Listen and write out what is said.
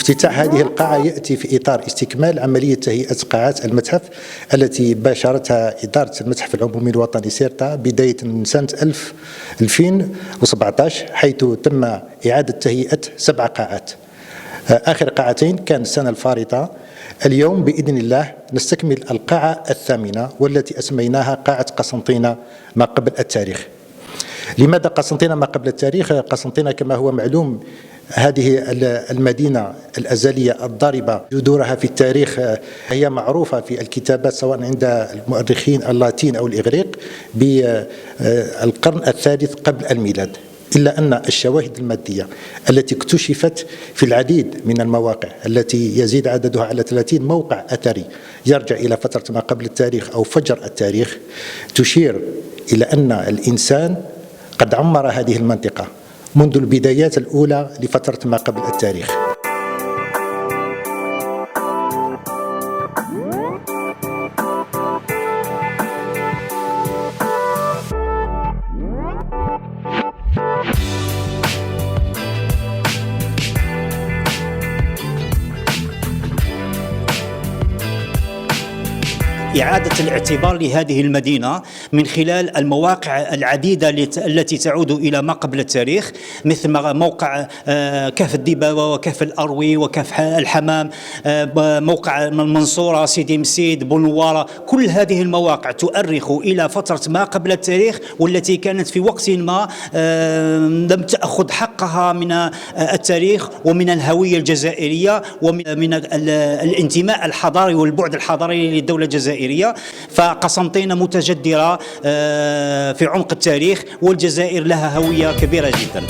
افتتاح هذه القاعة يأتي في إطار استكمال عملية تهيئة قاعات المتحف التي باشرتها إدارة المتحف العمومي الوطني سيرتا بداية من سنة 2017، حيث تم إعادة تهيئة 7 قاعات. آخر قاعتين كان السنة الفارطة. اليوم بإذن الله نستكمل القاعة الثامنة والتي أسميناها قاعة قسنطينة ما قبل التاريخ. لماذا قسنطينة ما قبل التاريخ؟ قسنطينة كما هو معلوم هذه المدينة الأزلية الضاربة جذورها في التاريخ، هي معروفة في الكتابات سواء عند المؤرخين اللاتين أو الإغريق بالقرن الثالث قبل الميلاد، إلا أن الشواهد المادية التي اكتشفت في العديد من المواقع التي يزيد عددها على 30 موقع أثري يرجع إلى فترة ما قبل التاريخ أو فجر التاريخ تشير إلى أن الإنسان قد عمر هذه المنطقة منذ البدايات الأولى لفترة ما قبل التاريخ. إعادة الاعتبار لهذه المدينة من خلال المواقع العديدة التي تعود إلى ما قبل التاريخ، مثل موقع كهف الدباوة وكهف الأروي وكهف الحمام، موقع المنصورة، سيدي مسيد، بنوارة. كل هذه المواقع تؤرخ إلى فترة ما قبل التاريخ، والتي كانت في وقت ما لم تأخذ حقها من التاريخ ومن الهوية الجزائرية ومن الانتماء الحضاري والبعد الحضاري للدولة الجزائرية. فقسنطينة متجدرة في عمق التاريخ، والجزائر لها هوية كبيرة جدا.